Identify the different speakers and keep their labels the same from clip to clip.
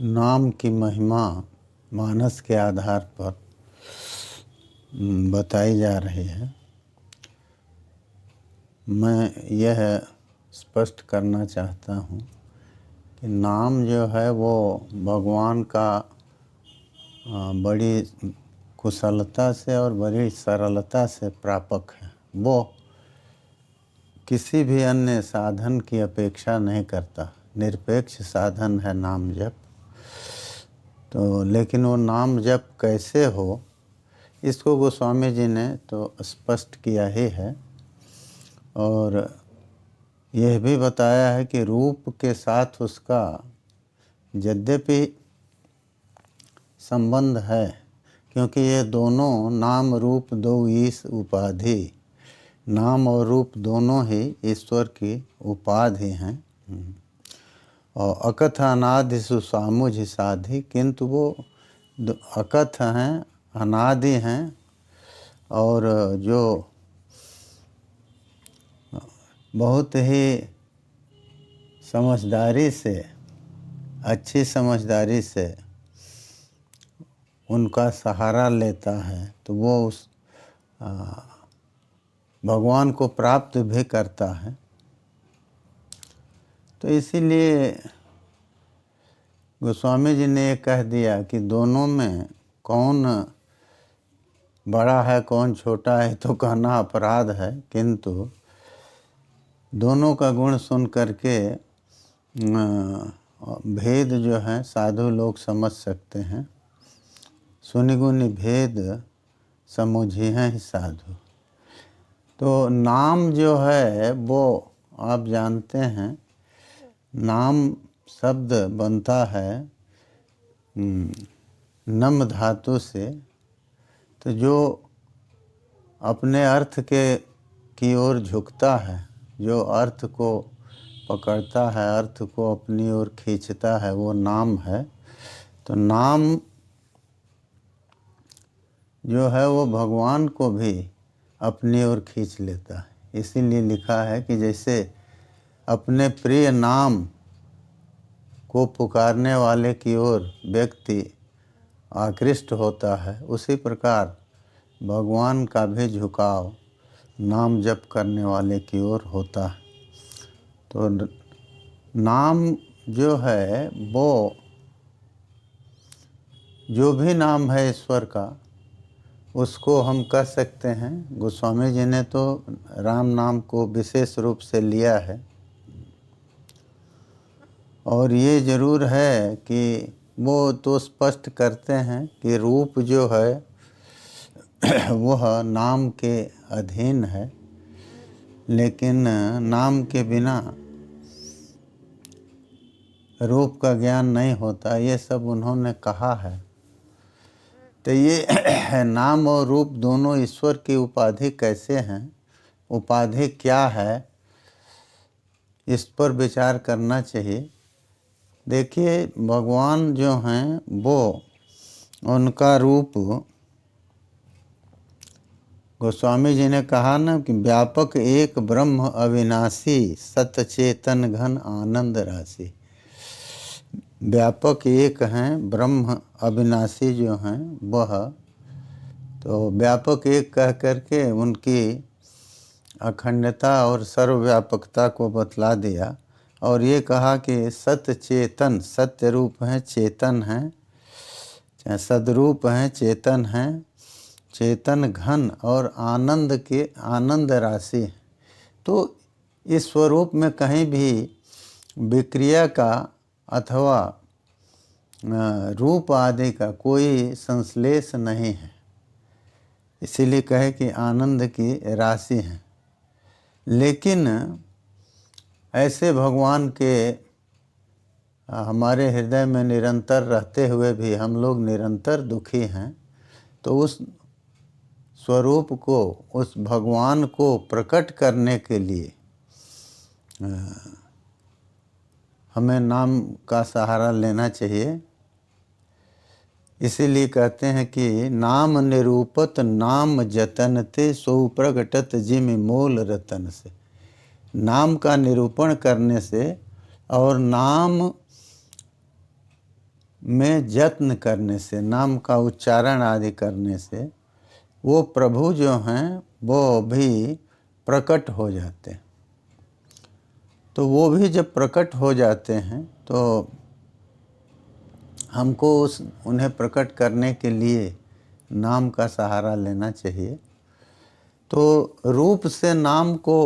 Speaker 1: नाम की महिमा मानस के आधार पर बताई जा रही है। मैं यह स्पष्ट करना चाहता हूँ कि नाम जो है वो भगवान का बड़ी कुशलता से और बड़ी सरलता से प्रापक है। वो किसी भी अन्य साधन की अपेक्षा नहीं करता, निरपेक्ष साधन है नाम जप। तो लेकिन वो नाम जप कैसे हो, इसको गोस्वामी जी ने तो स्पष्ट किया ही है और यह भी बताया है कि रूप के साथ उसका यद्यपि संबंध है, क्योंकि ये दोनों नाम रूप दो ईश उपाधि, नाम और रूप दोनों ही ईश्वर की उपाधि हैं। और अकथ अनादि सुसामुझ साधि, किंतु वो अकथ हैं, अनादि हैं और जो बहुत ही समझदारी से, अच्छी समझदारी से उनका सहारा लेता है तो वो उस भगवान को प्राप्त भी करता है। तो इसीलिए गोस्वामी जी ने ये कह दिया कि दोनों में कौन बड़ा है कौन छोटा है तो कहना अपराध है, किंतु दोनों का गुण सुन करके भेद जो है साधु लोग समझ सकते हैं। सुनिगुनि भेद समुझी हैं ही साधु। तो नाम जो है वो आप जानते हैं, नाम शब्द बनता है नम धातु से। तो जो अपने अर्थ की ओर झुकता है, जो अर्थ को पकड़ता है, अर्थ को अपनी ओर खींचता है, वो नाम है। तो नाम जो है वो भगवान को भी अपनी ओर खींच लेता है। इसीलिए लिखा है कि जैसे अपने प्रिय नाम को पुकारने वाले की ओर व्यक्ति आकृष्ट होता है, उसी प्रकार भगवान का भी झुकाव नाम जप करने वाले की ओर होता है। तो नाम जो है वो जो भी नाम है ईश्वर का, उसको हम कह सकते हैं। गोस्वामी जी ने तो राम नाम को विशेष रूप से लिया है और ये जरूर है कि वो तो स्पष्ट करते हैं कि रूप जो है वह नाम के अधीन है, लेकिन नाम के बिना रूप का ज्ञान नहीं होता, ये सब उन्होंने कहा है। तो ये नाम और रूप दोनों ईश्वर की उपाधि कैसे हैं, उपाधि क्या है, इस पर विचार करना चाहिए। देखिए भगवान जो हैं वो उनका रूप, गोस्वामी जी ने कहा ना कि व्यापक एक ब्रह्म अविनाशी सतचेतन घन आनंद राशि। व्यापक एक हैं, ब्रह्म अविनाशी जो हैं वह, तो व्यापक एक कह करके उनकी अखंडता और सर्वव्यापकता को बतला दिया। और ये कहा कि सत्य चेतन, सत्य रूप हैं, चेतन हैं, सदरूप हैं, चेतन हैं, चेतन घन और आनंद के आनंद राशि। तो इस स्वरूप में कहीं भी विक्रिया का अथवा रूप आदि का कोई संश्लेष नहीं है, इसीलिए कहे कि आनंद की राशि है। लेकिन ऐसे भगवान के हमारे हृदय में निरंतर रहते हुए भी हम लोग निरंतर दुखी हैं। तो उस स्वरूप को, उस भगवान को प्रकट करने के लिए हमें नाम का सहारा लेना चाहिए। इसीलिए कहते हैं कि नाम निरूपत नाम जतनते सो प्रगटत जिम मोल रतन से। नाम का निरूपण करने से और नाम में यत्न करने से, नाम का उच्चारण आदि करने से वो प्रभु जो हैं वो भी प्रकट हो जाते हैं। तो वो भी जब प्रकट हो जाते हैं तो हमको उन्हें प्रकट करने के लिए नाम का सहारा लेना चाहिए। तो रूप से नाम को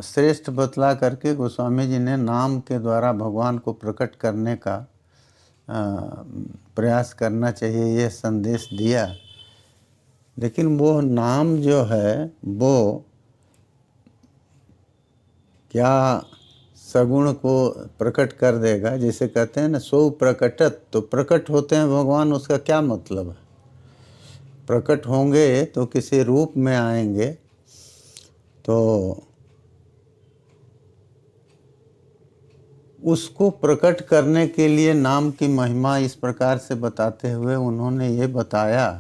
Speaker 1: श्रेष्ठ बतला करके गोस्वामी जी ने नाम के द्वारा भगवान को प्रकट करने का प्रयास करना चाहिए, ये संदेश दिया। लेकिन वो नाम जो है वो क्या सगुण को प्रकट कर देगा, जैसे कहते हैं ना सो प्रकटत, तो प्रकट होते हैं भगवान, उसका क्या मतलब है? प्रकट होंगे तो किसी रूप में आएंगे, तो उसको प्रकट करने के लिए नाम की महिमा इस प्रकार से बताते हुए उन्होंने ये बताया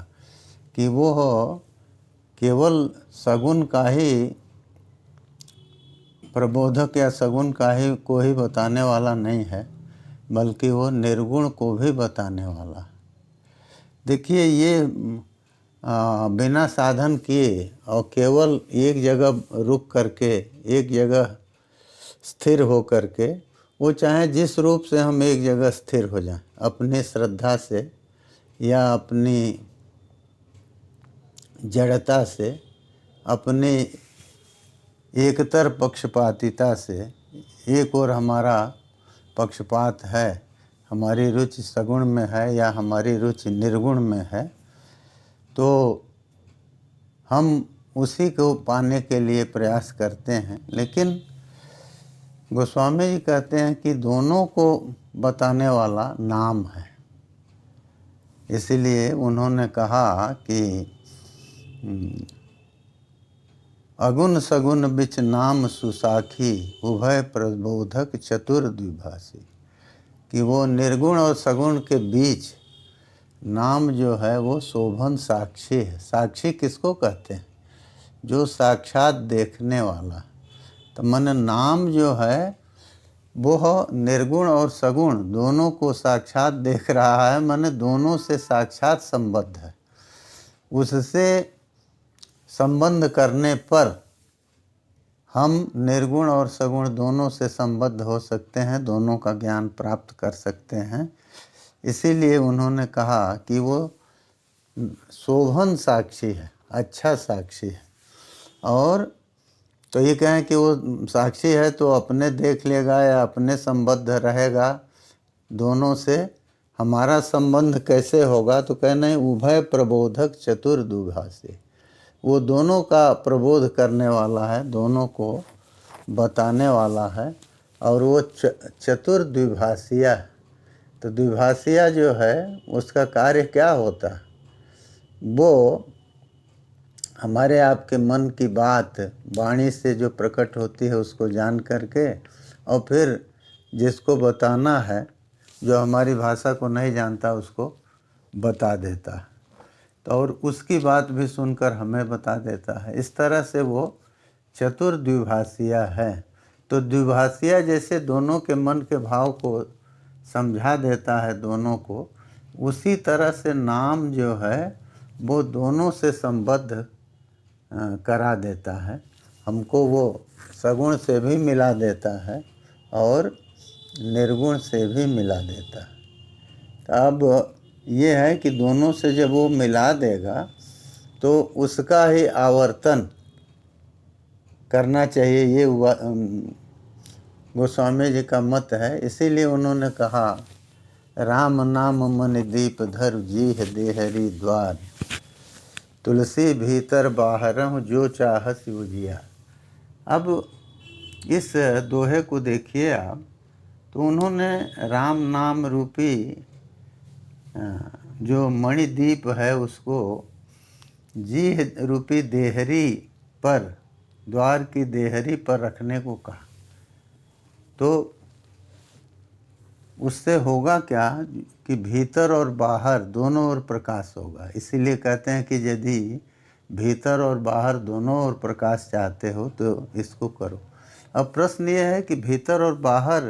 Speaker 1: कि वो केवल सगुण का ही प्रबोधक या सगुण का ही को ही बताने वाला नहीं है, बल्कि वो निर्गुण को भी बताने वाला। देखिए ये बिना साधन किए और केवल एक जगह रुक करके, एक जगह स्थिर हो करके, वो चाहे जिस रूप से हम एक जगह स्थिर हो जाएं, अपनी श्रद्धा से या अपनी जड़ता से, अपनी एकतर पक्षपातिता से, एक और हमारा पक्षपात है, हमारी रुचि सगुण में है या हमारी रुचि निर्गुण में है, तो हम उसी को पाने के लिए प्रयास करते हैं। लेकिन गोस्वामी जी कहते हैं कि दोनों को बताने वाला नाम है। इसीलिए उन्होंने कहा कि अगुण सगुण बिच नाम सुसाखी, उभय प्रबोधक चतुर्द्विभाषी, कि वो निर्गुण और सगुण के बीच नाम जो है वो शोभन साक्षी है। साक्षी किसको कहते हैं? जो साक्षात देखने वाला। तो मन नाम जो है वो निर्गुण और सगुण दोनों को साक्षात देख रहा है, मन दोनों से साक्षात संबद्ध है। उससे संबंध करने पर हम निर्गुण और सगुण दोनों से संबद्ध हो सकते हैं, दोनों का ज्ञान प्राप्त कर सकते हैं। इसीलिए उन्होंने कहा कि वो शोभन साक्षी है, अच्छा साक्षी है। और तो ये कहें कि वो साक्षी है तो अपने देख लेगा या अपने संबद्ध रहेगा दोनों से, हमारा संबंध कैसे होगा? तो कहना है उभय प्रबोधक चतुर्द्विभाषी, वो दोनों का प्रबोध करने वाला है, दोनों को बताने वाला है। और वो चतुर्द्विभाषिया, तो द्विभाषिया जो है उसका कार्य क्या होता? वो हमारे आपके मन की बात वाणी से जो प्रकट होती है उसको जान करके, और फिर जिसको बताना है, जो हमारी भाषा को नहीं जानता उसको बता देता है, तो और उसकी बात भी सुनकर हमें बता देता है। इस तरह से वो चतुर्द्विभाषिया है। तो द्विभाषिया जैसे दोनों के मन के भाव को समझा देता है दोनों को, उसी तरह से नाम जो है वो दोनों से संबद्ध करा देता है। हमको वो सगुण से भी मिला देता है और निर्गुण से भी मिला देता है। तो अब ये है कि दोनों से जब वो मिला देगा तो उसका ही आवर्तन करना चाहिए, ये गोस्वामी जी का मत है। इसीलिए उन्होंने कहा राम नाम मन दीप धर जीह देहरी द्वार, तुलसी भीतर बाहरहु जो चाहस उजिया। अब इस दोहे को देखिए आप, तो उन्होंने राम नाम रूपी जो मणिदीप है उसको जी रूपी देहरी पर, द्वार की देहरी पर रखने को कहा। तो उससे होगा क्या कि भीतर और बाहर दोनों ओर प्रकाश होगा। इसीलिए कहते हैं कि यदि भीतर और बाहर दोनों ओर प्रकाश चाहते हो तो इसको करो। अब प्रश्न ये है कि भीतर और बाहर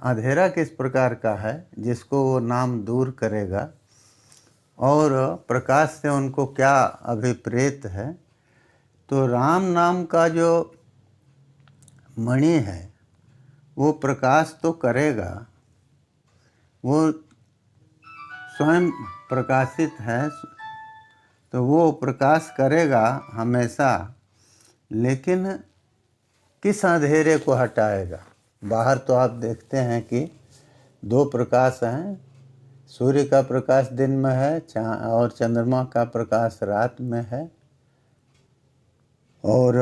Speaker 1: अंधेरा किस प्रकार का है जिसको वो नाम दूर करेगा, और प्रकाश से उनको क्या अभिप्रेत है। तो राम नाम का जो मणि है वो प्रकाश तो करेगा, वो स्वयं प्रकाशित है, तो वो प्रकाश करेगा हमेशा, लेकिन किस अंधेरे को हटाएगा। बाहर तो आप देखते हैं कि दो प्रकाश हैं, सूर्य का प्रकाश दिन में है और चंद्रमा का प्रकाश रात में है, और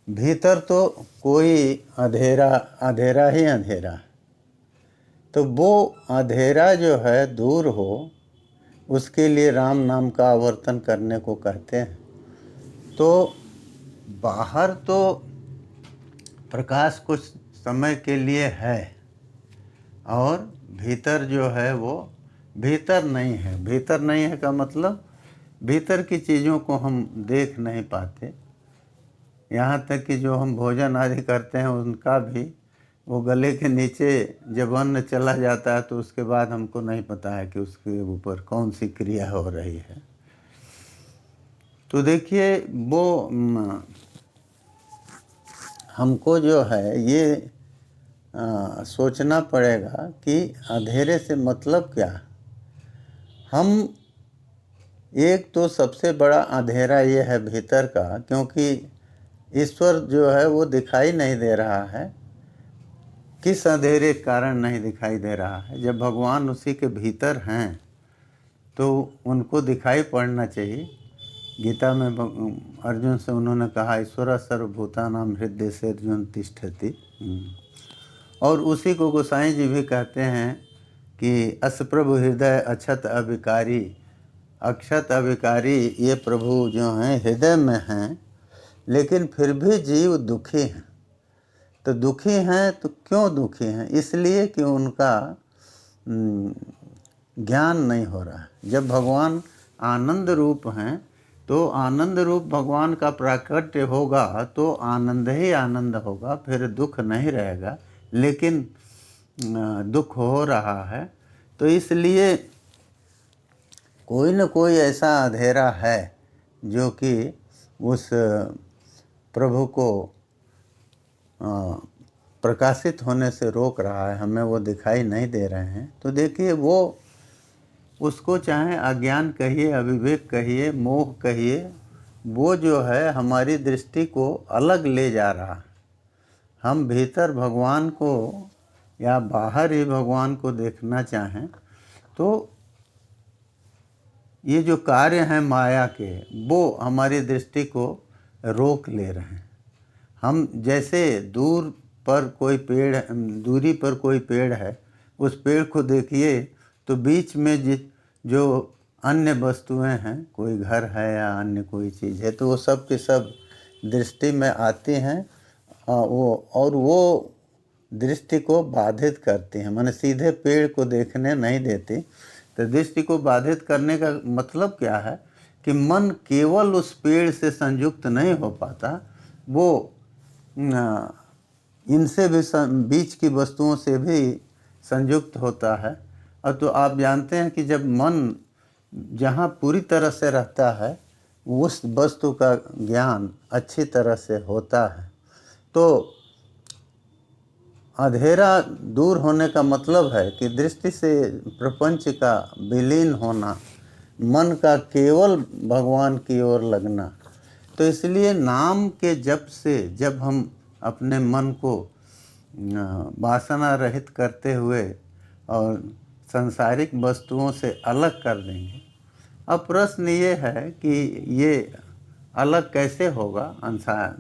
Speaker 1: भीतर तो कोई अंधेरा अंधेरा ही अंधेरा है। तो वो अंधेरा जो है दूर हो, उसके लिए राम नाम का आवर्तन करने को कहते हैं। तो बाहर तो प्रकाश कुछ समय के लिए है, और भीतर जो है वो भीतर नहीं है। भीतर नहीं है का मतलब भीतर की चीज़ों को हम देख नहीं पाते। यहाँ तक कि जो हम भोजन आदि करते हैं उनका भी वो गले के नीचे जब अन्न चला जाता है तो उसके बाद हमको नहीं पता है कि उसके ऊपर कौन सी क्रिया हो रही है। तो देखिए वो हमको जो है ये सोचना पड़ेगा कि अंधेरे से मतलब क्या। हम एक तो सबसे बड़ा अंधेरा ये है भीतर का, क्योंकि ईश्वर जो है वो दिखाई नहीं दे रहा है। किस अंधेरे के कारण नहीं दिखाई दे रहा है? जब भगवान उसी के भीतर हैं तो उनको दिखाई पड़ना चाहिए। गीता में अर्जुन से उन्होंने कहा ईश्वर सर्वभूतानां हृदय से अर्जुन तिष्ठति। और उसी को गोसाई जी भी कहते हैं कि अस प्रभु हृदय अक्षत अभिकारी। अक्षत अभिकारी ये प्रभु जो हैं हृदय में हैं, लेकिन फिर भी जीव दुखी हैं। तो दुखी हैं तो क्यों दुखी हैं? इसलिए कि उनका ज्ञान नहीं हो रहा है। जब भगवान आनंद रूप हैं तो आनंद रूप भगवान का प्राकट्य होगा तो आनंद ही आनंद होगा, फिर दुख नहीं रहेगा। लेकिन दुख हो रहा है, तो इसलिए कोई न कोई ऐसा अंधेरा है जो कि उस प्रभु को प्रकाशित होने से रोक रहा है, हमें वो दिखाई नहीं दे रहे हैं। तो देखिए वो उसको चाहे अज्ञान कहिए, अविवेक कहिए, मोह कहिए, वो जो है हमारी दृष्टि को अलग ले जा रहा है। हम भीतर भगवान को या बाहर ही भगवान को देखना चाहें तो ये जो कार्य हैं माया के वो हमारी दृष्टि को रोक ले रहे हैं। हम जैसे दूरी पर कोई पेड़ है, उस पेड़ को देखिए तो बीच में जो अन्य वस्तुएं हैं, कोई घर है या अन्य कोई चीज़ है, तो वो सब के सब दृष्टि में आती हैं वो दृष्टि को बाधित करती हैं। माने सीधे पेड़ को देखने नहीं देती। तो दृष्टि को बाधित करने का मतलब क्या है कि मन केवल उस पेड़ से संयुक्त नहीं हो पाता, वो इनसे भी बीच की वस्तुओं से भी संयुक्त होता है। और तो आप जानते हैं कि जब मन जहाँ पूरी तरह से रहता है उस वस्तु का ज्ञान अच्छी तरह से होता है। तो अंधेरा दूर होने का मतलब है कि दृष्टि से प्रपंच का विलीन होना, मन का केवल भगवान की ओर लगना। तो इसलिए नाम के जप से जब हम अपने मन को वासना रहित करते हुए और सांसारिक वस्तुओं से अलग कर देंगे। अब प्रश्न ये है कि ये अलग कैसे होगा?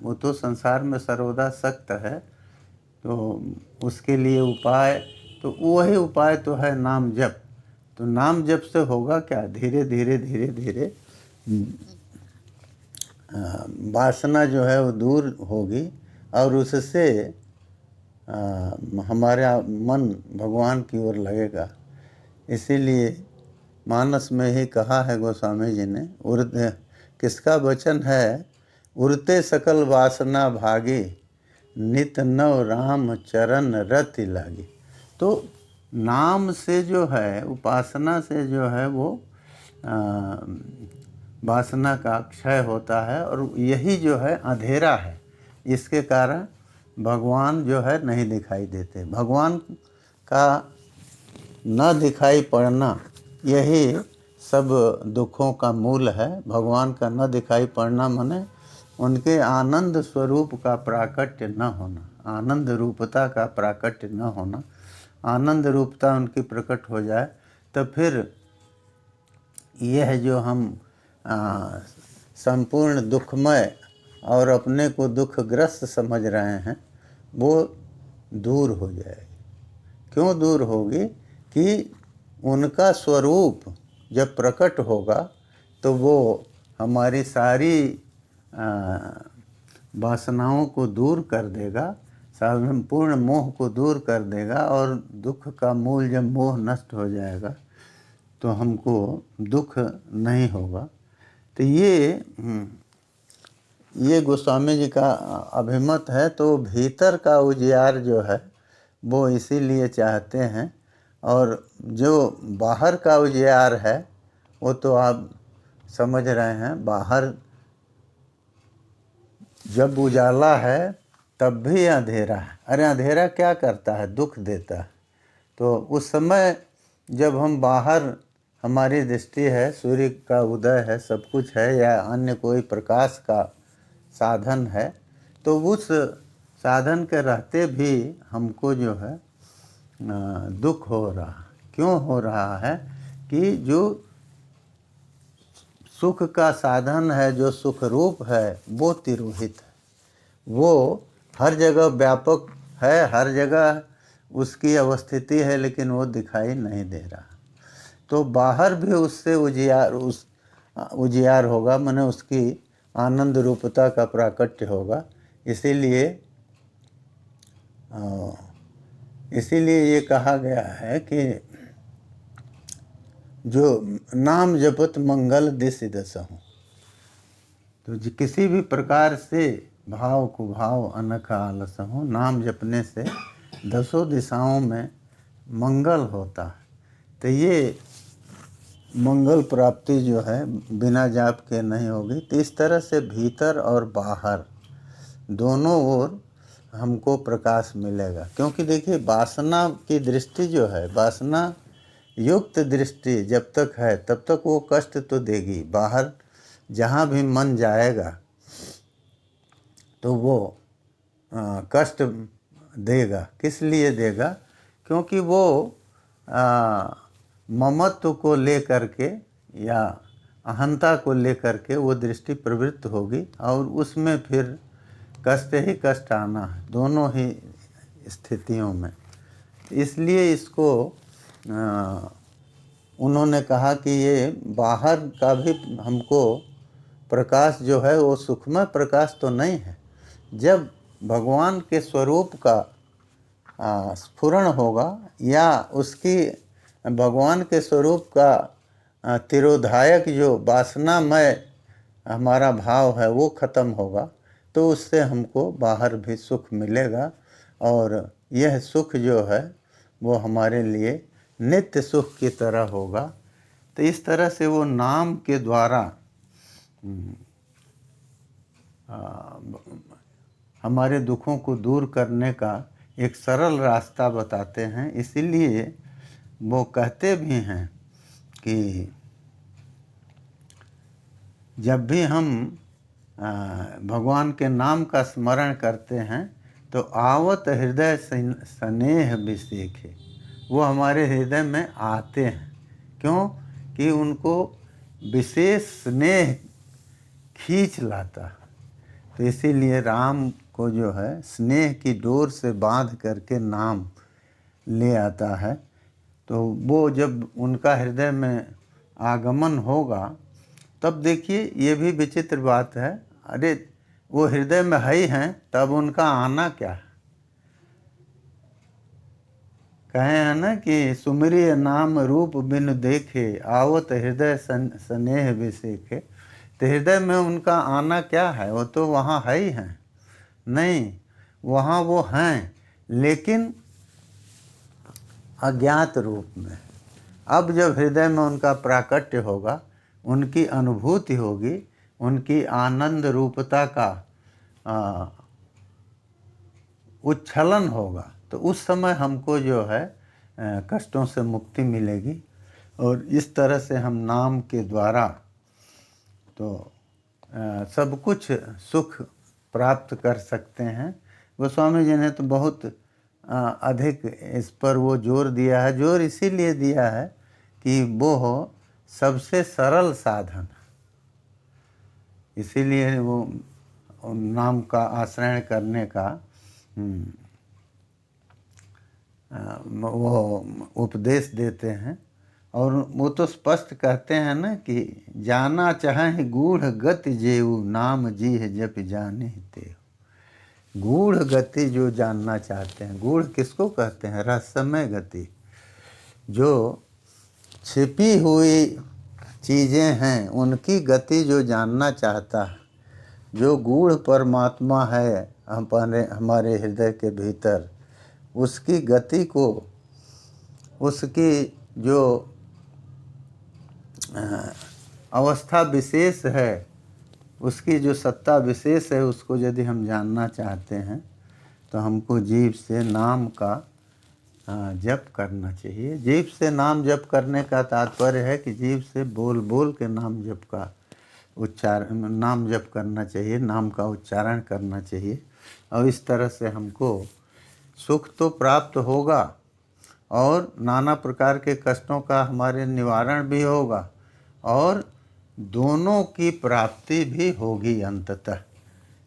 Speaker 1: वो तो संसार में सर्वदा सख्त है, तो उसके लिए उपाय, तो वही उपाय तो है नाम जप। तो नाम जप से होगा क्या? धीरे धीरे धीरे धीरे वासना जो है वो दूर होगी और उससे हमारा मन भगवान की ओर लगेगा। इसीलिए मानस में ही कहा है गोस्वामी जी ने, किसका वचन है? उड़ते सकल वासना भागी, नित नव राम चरण रति लागी। तो नाम से जो है, उपासना से जो है वो वासना का क्षय होता है, और यही जो है अंधेरा है, इसके कारण भगवान जो है नहीं दिखाई देते। भगवान का न दिखाई पड़ना यही सब दुखों का मूल है। भगवान का न दिखाई पड़ना माने उनके आनंद स्वरूप का प्राकट्य न होना, आनंद रूपता का प्राकट्य न होना। आनंद रूपता उनकी प्रकट हो जाए तो फिर यह जो हम संपूर्ण दुखमय और अपने को दुखग्रस्त समझ रहे हैं वो दूर हो जाएगी। क्यों दूर होगी? कि उनका स्वरूप जब प्रकट होगा तो वो हमारी सारी वासनाओं को दूर कर देगा, संपूर्ण मोह को दूर कर देगा, और दुख का मूल जब मोह नष्ट हो जाएगा तो हमको दुख नहीं होगा। तो ये गोस्वामी जी का अभिमत है। तो भीतर का उजियार जो है वो इसीलिए चाहते हैं, और जो बाहर का उजियार है वो तो आप समझ रहे हैं। बाहर जब उजाला है तब भी अंधेरा है। अरे अंधेरा क्या करता है? दुख देता है। तो उस समय जब हम बाहर, हमारी दृष्टि है, सूर्य का उदय है, सब कुछ है, या अन्य कोई प्रकाश का साधन है, तो उस साधन के रहते भी हमको जो है दुख हो रहा। क्यों हो रहा है? कि जो सुख का साधन है, जो सुख रूप है, वो तिरोहित है। वो हर जगह व्यापक है, हर जगह उसकी अवस्थिति है, लेकिन वो दिखाई नहीं दे रहा। तो बाहर भी उससे उजियार होगा, माने उसकी आनंद रूपता का प्राकट्य होगा। इसीलिए ये कहा गया है कि जो नाम जपत मंगल दिस दसहु। तो किसी भी प्रकार से भाव कुभाव अनख आलसहु, नाम जपने से 10 दिशाओं में मंगल होता है। तो ये मंगल प्राप्ति जो है बिना जाप के नहीं होगी। तो इस तरह से भीतर और बाहर दोनों ओर हमको प्रकाश मिलेगा। क्योंकि देखिए वासना की दृष्टि जो है, वासना युक्त दृष्टि जब तक है तब तक वो कष्ट तो देगी। बाहर जहाँ भी मन जाएगा तो वो कष्ट देगा। किस लिए देगा? क्योंकि वो ममत्व को लेकर के या अहंता को लेकर के वो दृष्टि प्रवृत्त होगी, और उसमें फिर कष्ट ही कष्ट आना है, दोनों ही स्थितियों में। इसलिए इसको उन्होंने कहा कि ये बाहर का भी हमको प्रकाश जो है वो सुखमय प्रकाश तो नहीं है। जब भगवान के स्वरूप का स्फुरण होगा, या उसकी भगवान के स्वरूप का तिरोधायक जो वासनामय हमारा भाव है वो खत्म होगा, तो उससे हमको बाहर भी सुख मिलेगा। और यह सुख जो है वो हमारे लिए नित्य सुख की तरह होगा। तो इस तरह से वो नाम के द्वारा हमारे दुखों को दूर करने का एक सरल रास्ता बताते हैं। इसीलिए वो कहते भी हैं कि जब भी हम भगवान के नाम का स्मरण करते हैं तो आवत हृदय स्नेह विसेखे, वो हमारे हृदय में आते हैं। क्यों? कि उनको विशेष स्नेह खींच लाता है। तो इसीलिए राम को जो है स्नेह की डोर से बांध करके नाम ले आता है। तो वो जब उनका हृदय में आगमन होगा तब देखिए ये भी विचित्र बात है। अरे वो हृदय में है ही हैं, तब उनका आना क्या है? कहे हैं ना कि सुमिरिय नाम रूप बिन देखे, आवत हृदय स्नेह विसेखे। तो हृदय में उनका आना क्या है? वो तो वहाँ है ही हैं। नहीं, वहाँ वो हैं, लेकिन अज्ञात रूप में। अब जब हृदय में उनका प्राकट्य होगा, उनकी अनुभूति होगी, उनकी आनंद रूपता का उच्छलन होगा, तो उस समय हमको जो है कष्टों से मुक्ति मिलेगी। और इस तरह से हम नाम के द्वारा तो सब कुछ सुख प्राप्त कर सकते हैं। गोस्वामी जी ने तो बहुत अधिक इस पर वो जोर दिया है। जोर इसीलिए दिया है कि वो हो सबसे सरल साधन, इसीलिए वो नाम का आश्रय करने का वो उपदेश देते हैं। और वो तो स्पष्ट कहते हैं ना कि जाना चाहे गूढ़ गति जेऊ, नाम जी है जप जाने ते। गूढ़ गति जो जानना चाहते हैं, गूढ़ किसको कहते हैं? रहस्यमय गति। जो छिपी हुई चीज़ें हैं उनकी गति जो जानना चाहता है, जो गूढ़ परमात्मा है हमारे हृदय के भीतर, उसकी गति को, उसकी जो अवस्था विशेष है, उसकी जो सत्ता विशेष है, उसको यदि हम जानना चाहते हैं तो हमको जीव से नाम का जप करना चाहिए। जीव से नाम जप करने का तात्पर्य है कि जीव से बोल बोल के नाम जप का नाम जप करना चाहिए, नाम का उच्चारण करना चाहिए। और इस तरह से हमको सुख तो प्राप्त होगा और नाना प्रकार के कष्टों का हमारे निवारण भी होगा और दोनों की प्राप्ति भी होगी अंततः।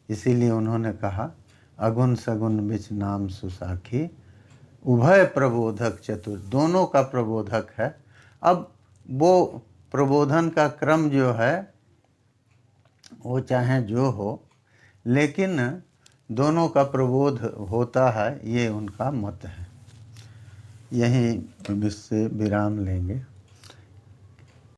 Speaker 1: इसीलिए उन्होंने कहा अगुण सगुण बिच नाम सुसाखी, उभय प्रबोधक चतुर, दोनों का प्रबोधक है। अब वो प्रबोधन का क्रम जो है वो चाहे जो हो, लेकिन दोनों का प्रबोध होता है, ये उनका मत है। यहीं इससे विराम लेंगे।